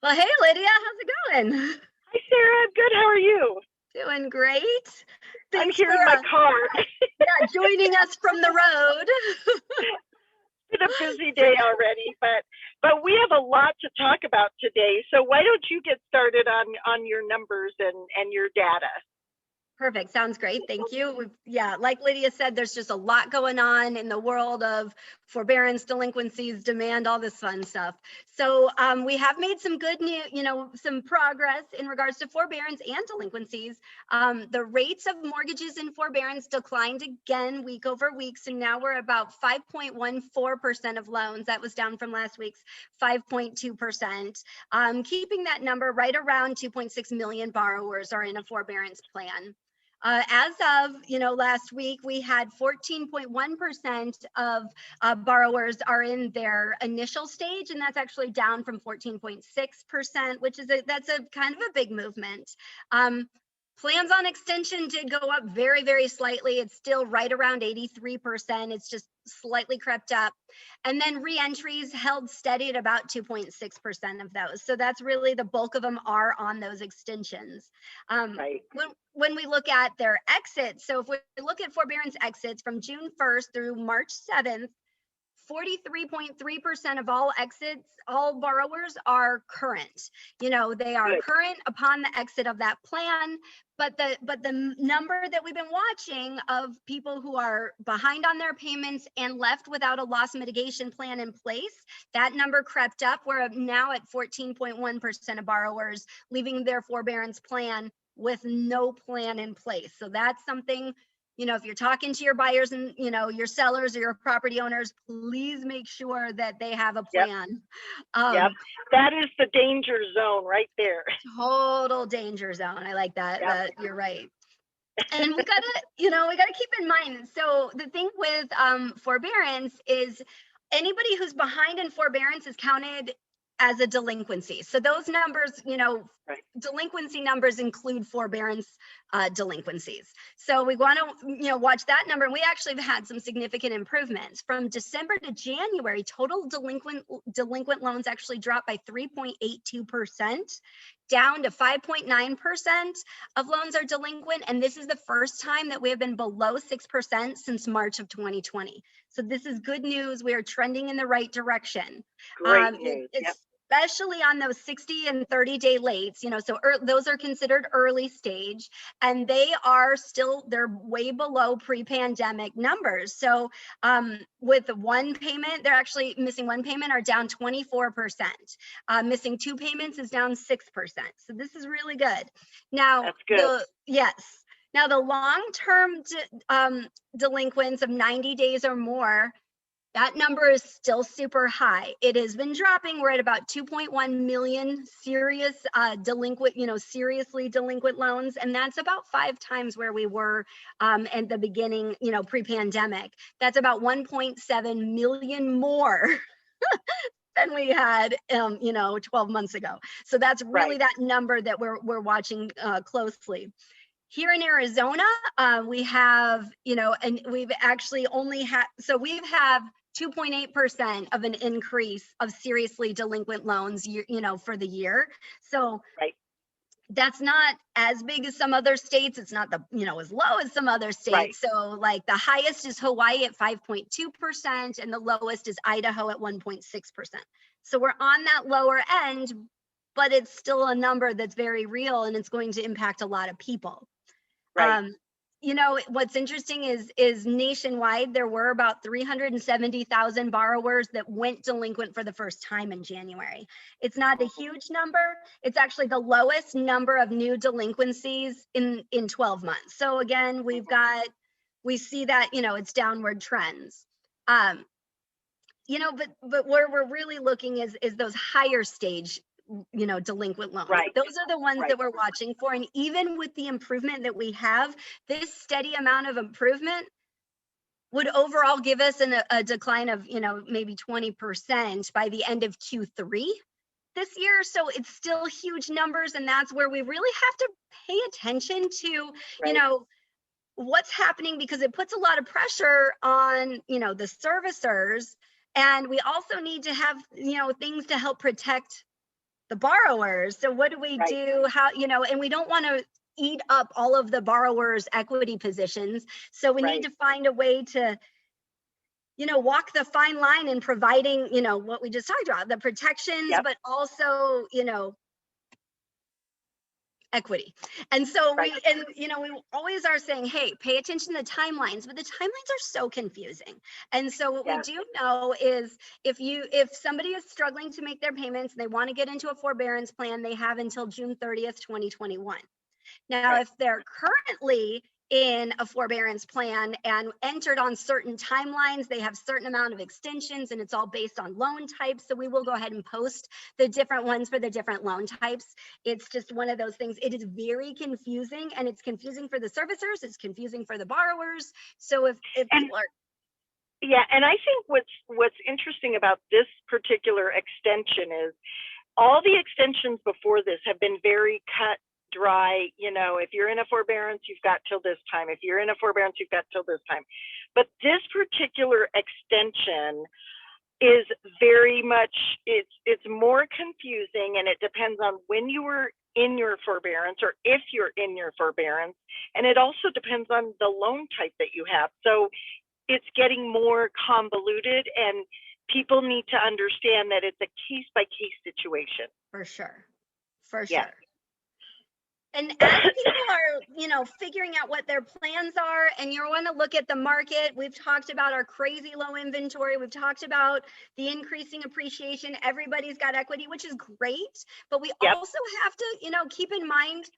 Well, hey, Lydia, how's it going? Hi, Sarah. I'm good. How are you? Doing great. I'm Thanks here for in my car. joining us from the road. It's been a busy day already, but we have a lot to talk about today. So why don't you get started on your numbers and your data? Perfect. Sounds great. Thank you. Yeah, like Lydia said, there's just a lot going on in the world of forbearance, delinquencies, demand, all this fun stuff. So we have made some good news, some progress in regards to forbearance and delinquencies. The rates of mortgages in forbearance declined again week over week. So now we're about 5.14% of loans. That was down from last week's 5.2%. Keeping that number right around 2.6 million borrowers are in a forbearance plan. As of last week, we had 14.1% of borrowers are in their initial stage, and that's actually down from 14.6%, which is that's a kind of a big movement. Plans on extension did go up very, very slightly. It's still right around 83%. It's just slightly crept up. And then reentries held steady at about 2.6% of those. So that's really the bulk of them are on those extensions. Right. When we look at their exits, so if we look at forbearance exits from June 1st through March 7th, 43.3% of all exits, all borrowers are current. They are Good. current upon the exit of that plan, but the number that we've been watching of people who are behind on their payments and left without a loss mitigation plan in place, that number crept up. We're now at 14.1% of borrowers leaving their forbearance plan with no plan in place. So that's something, if you're talking to your buyers and, your sellers or your property owners, please make sure that they have a plan. Yep. That is the danger zone right there. Total danger zone. I like that. Yep. You're right. And we gotta keep in mind. So the thing with forbearance is anybody who's behind in forbearance is counted as a delinquency. So those numbers, Right. delinquency numbers include forbearance delinquencies. So we want to, watch that number. And we actually have had some significant improvements from December to January. Total delinquent loans actually dropped by 3.82%, down to 5.9% of loans are delinquent. And this is the first time that we have been below 6% since March of 2020. So this is good news. We are trending in the right direction. Great news. Yep. Especially on those 60 and 30-day lates, those are considered early stage, and they're way below pre-pandemic numbers. So with one payment, they're actually missing one payment are down 24%. Missing two payments is down 6%. So this is really good. Now, that's good. Yes. Now, the long-term delinquents of 90 days or more, that number is still super high. It has been dropping. We're at about 2.1 million serious delinquent, seriously delinquent loans. And that's about 5 times where we were at the beginning, pre-pandemic. That's about 1.7 million more than we had, 12 months ago. So that's really Right. that number that we're watching closely. Here in Arizona, we have, and we've actually only had, so we have 2.8% of an increase of seriously delinquent loans, for the year. So Right. that's not as big as some other states. It's not as low as some other states. Right. So like the highest is Hawaii at 5.2% and the lowest is Idaho at 1.6%. So we're on that lower end, but it's still a number that's very real and it's going to impact a lot of people. Right. What's interesting is nationwide, there were about 370,000 borrowers that went delinquent for the first time in January. It's not a huge number. It's actually the lowest number of new delinquencies in 12 months. So again, we see that, it's downward trends. But where we're really looking is those higher stage delinquent loans. Right. Those are the ones Right. that we're watching for. And even with the improvement that we have, this steady amount of improvement would overall give us a decline of, maybe 20% by the end of Q3 this year. So it's still huge numbers. And that's where we really have to pay attention to, Right. what's happening, because it puts a lot of pressure on, the servicers. And we also need to have, things to help protect the borrowers. So what do we Right. do? How, you know, and we don't want to eat up all of the borrowers' equity positions. So we need to find a way to, you know, walk the fine line in providing, you know, what we just talked about, the protections, Yep. but also, you know, equity. And so Right. you know, we always are saying, hey, pay attention to the timelines, but the timelines are so confusing. And so what we do know is if somebody is struggling to make their payments and they want to get into a forbearance plan, they have until June 30th, 2021. Now, if they're currently in a forbearance plan and entered on certain timelines, they have certain amount of extensions, and it's all based on loan types. So we will go ahead and post the different ones for the different loan types. It's just one of those things. It is very confusing, and it's confusing for the servicers. It's confusing for the borrowers. So if people are and I think what's interesting about this particular extension is all the extensions before this have been very cut dry. You know, if you're in a forbearance, you've got till this time. If you're in a forbearance, you've got till this time. But this particular extension is very much, it's more confusing, and it depends on when you were in your forbearance or if you're in your forbearance. And it also depends on the loan type that you have. So it's getting more convoluted, and people need to understand that it's a case-by-case situation. For sure. For Yeah. sure. And as people are, you know, figuring out what their plans are, and you want to look at the market, we've talked about our crazy low inventory. We've talked about the increasing appreciation. Everybody's got equity, which is great. But we also have to, you know, keep in mind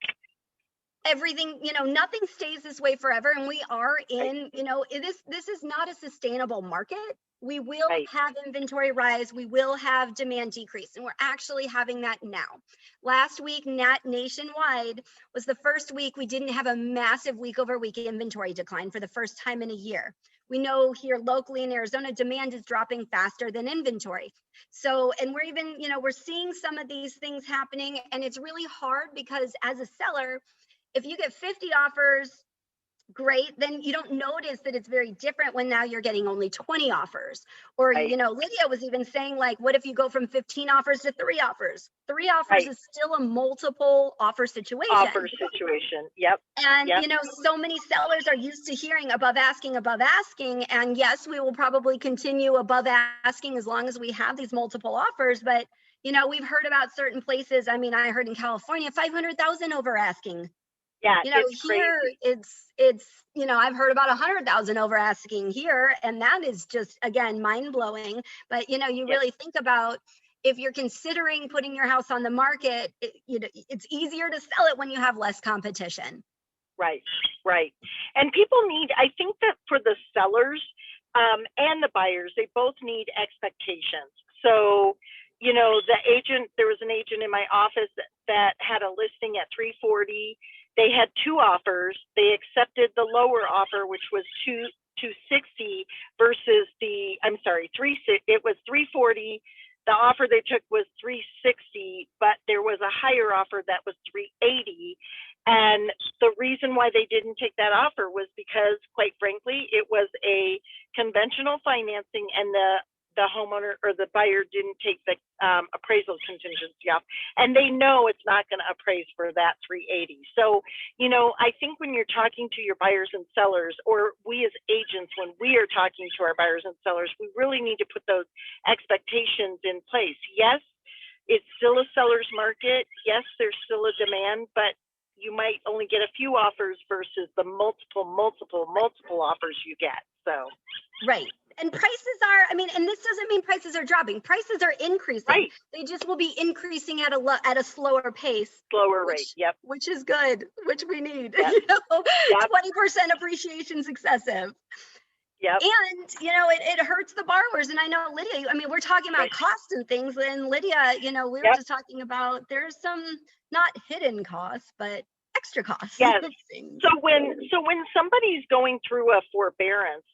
everything, you know, nothing stays this way forever. And we are in, you know, this is not a sustainable market. We will have inventory rise. We will have demand decrease. And we're actually having that now. Last week, nationwide was the first week we didn't have a massive week over week inventory decline for the first time in a year. We know here locally in Arizona, demand is dropping faster than inventory. So, and we're even, you know, we're seeing some of these things happening, and it's really hard because as a seller, if you get 50 offers, great, then you don't notice that it's very different when now you're getting only 20 offers. Or, you know, Lydia was even saying, like, what if you go from 15 offers to 3 offers? 3 offers is still a multiple offer situation. Yep. And, you know, so many sellers are used to hearing above asking. And yes, we will probably continue above asking as long as we have these multiple offers. But, you know, we've heard about certain places. I mean, I heard in California, 500,000 over asking. Yeah, you know, it's here crazy. it's, you know, I've heard about 100,000 over asking here, and that is just, again, mind blowing. But, you know, you really think about if you're considering putting your house on the market, you know, it's easier to sell it when you have less competition. Right. And people need, I think that for the sellers and the buyers, they both need expectations. So, you know, there was an agent in my office that had a listing at 340. They had 2 offers. They accepted the lower offer, which was 260 versus it was 340. The offer they took was 360, but there was a higher offer that was 380. And the reason why they didn't take that offer was because, quite frankly, it was a conventional financing, and the homeowner or the buyer didn't take the appraisal contingency off, and they know it's not going to appraise for that 380. So, you know, I think when you're talking to your buyers and sellers, or we as agents, when we are talking to our buyers and sellers, we really need to put those expectations in place. Yes, it's still a seller's market. Yes, there's still a demand, but you might only get a few offers versus the multiple offers you get. So, and prices are, I mean, and this doesn't mean prices are dropping. Prices are increasing. They just will be increasing at a slower pace. Rate. Which is good, which we need. You know, 20% appreciation is excessive. And, you know, it hurts the borrowers. And I know, Lydia, I mean, we're talking about costs and things. And Lydia, you know, we were just talking about there's some not hidden costs, but extra costs. Yes. So when somebody's going through a forbearance,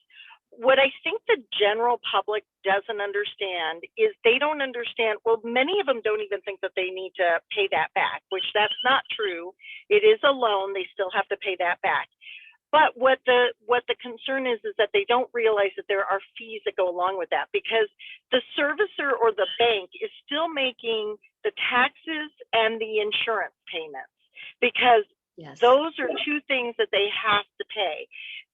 what I think the general public doesn't understand is they don't understand, well, many of them don't even think that they need to pay that back, which that's not true. It is a loan. They still have to pay that back. But what the concern is that they don't realize that there are fees that go along with that, because the servicer or the bank is still making the taxes and the insurance payments, because Yes. those are two things that they have to pay.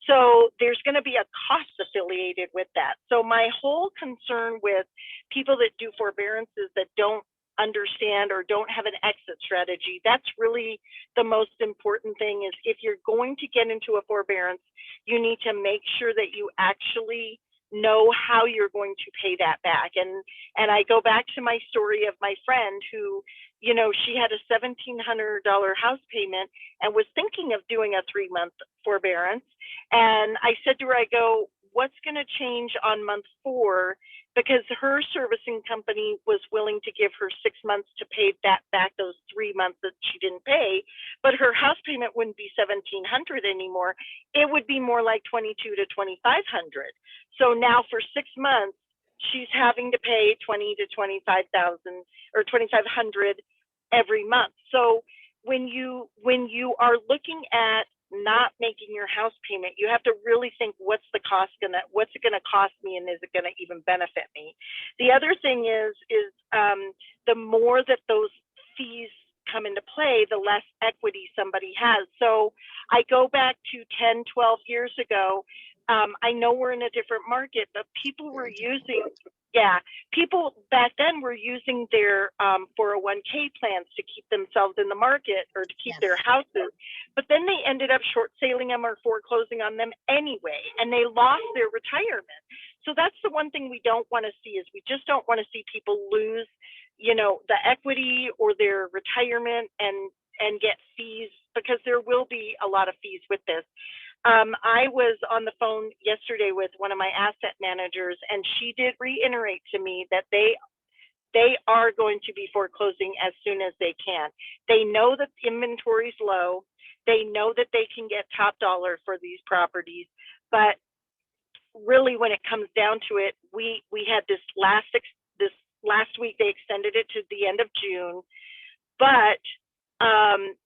So there's going to be a cost affiliated with that. So my whole concern with people that do forbearances that don't understand or don't have an exit strategy, that's really the most important thing. Is if you're going to get into a forbearance, you need to make sure that you actually know how you're going to pay that back. And I go back to my story of my friend who, you know, she had a $1,700 house payment and was thinking of doing a 3-month forbearance. And I said to her, I go, what's going to change on month 4? Because her servicing company was willing to give her 6 months to pay that back, those 3 months that she didn't pay, but her house payment wouldn't be $1,700 anymore. It would be more like $2,200 to $2,500. So now for 6 months, she's having to pay $20,000 to $25,000 or $2,500 every month. So when you are looking at not making your house payment, you have to really think, what's it gonna cost me, and is it gonna even benefit me? The other thing is the more that those fees come into play, the less equity somebody has. So I go back to 10, 12 years ago. I know we're in a different market, but people were using, people back then were using their 401k plans to keep themselves in the market or to keep their houses. But then they ended up short selling them or foreclosing on them anyway, and they lost their retirement. So that's the one thing we don't want to see, is we just don't want to see people lose, you know, the equity or their retirement and get fees, because there will be a lot of fees with this. I was on the phone yesterday with one of my asset managers, and she did reiterate to me that they are going to be foreclosing as soon as they can. They know that the inventory is low. They know that they can get top dollar for these properties, but really, when it comes down to it, we had this last week. They extended it to the end of June, but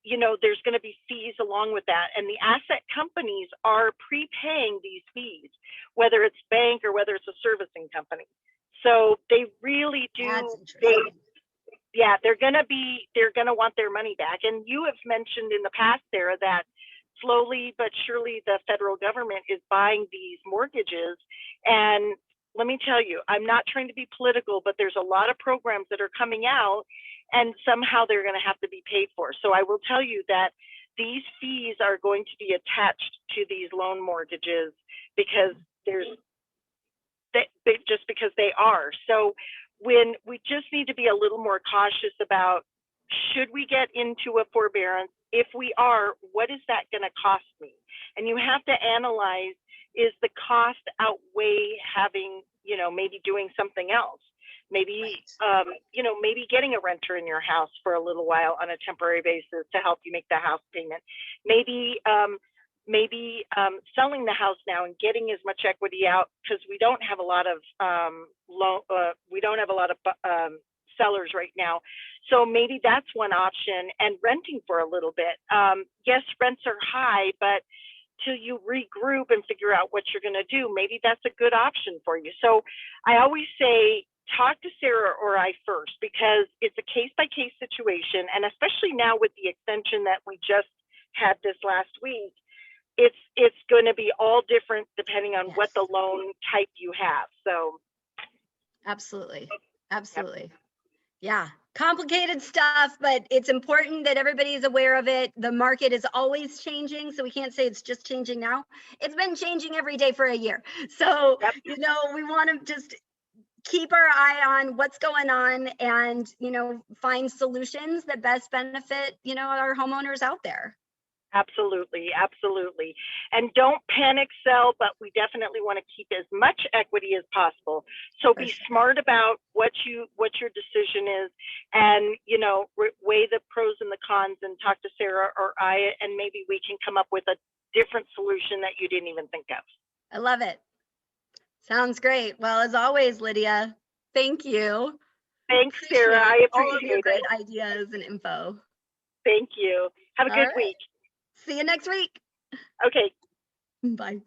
you know, there's going to be fees along with that, and the asset companies are prepaying these fees, whether it's bank or whether it's a servicing company. So they really do. They're going to want their money back. And you have mentioned in the past, Sarah, that slowly but surely the federal government is buying these mortgages. And let me tell you, I'm not trying to be political, but there's a lot of programs that are coming out, and somehow they're going to have to be paid for. So I will tell you that these fees are going to be attached to these loan mortgages, because just because they are. So when we just need to be a little more cautious about, should we get into a forbearance? If we are, what is that going to cost me? And you have to analyze, is the cost outweigh having, you know, maybe doing something else? Maybe, you know, maybe getting a renter in your house for a little while on a temporary basis to help you make the house payment. Maybe selling the house now and getting as much equity out, because we don't have a lot of sellers right now. So maybe that's one option, and renting for a little bit. Yes, rents are high, but till you regroup and figure out what you're going to do, maybe that's a good option for you. So I always say, talk to Sarah or I first, because it's a case-by-case situation. And especially now with the extension that we just had this last week, it's going to be all different depending on what the loan type you have. So absolutely. Yeah, complicated stuff, but it's important that everybody is aware of it. The market is always changing, so we can't say it's just changing now. It's been changing every day for a year. So, you know, we want to just keep our eye on what's going on, and, you know, find solutions that best benefit, you know, our homeowners out there. Absolutely. And don't panic sell, but we definitely want to keep as much equity as possible. So be smart about what your decision is, and, you know, weigh the pros and the cons, and talk to Sarah or I, and maybe we can come up with a different solution that you didn't even think of. I love it. Sounds great. Well, as always, Lydia, thank you. Thanks, Sarah. I appreciate all of your great ideas and info. Thank you. Have a good week. See you next week. Okay. Bye.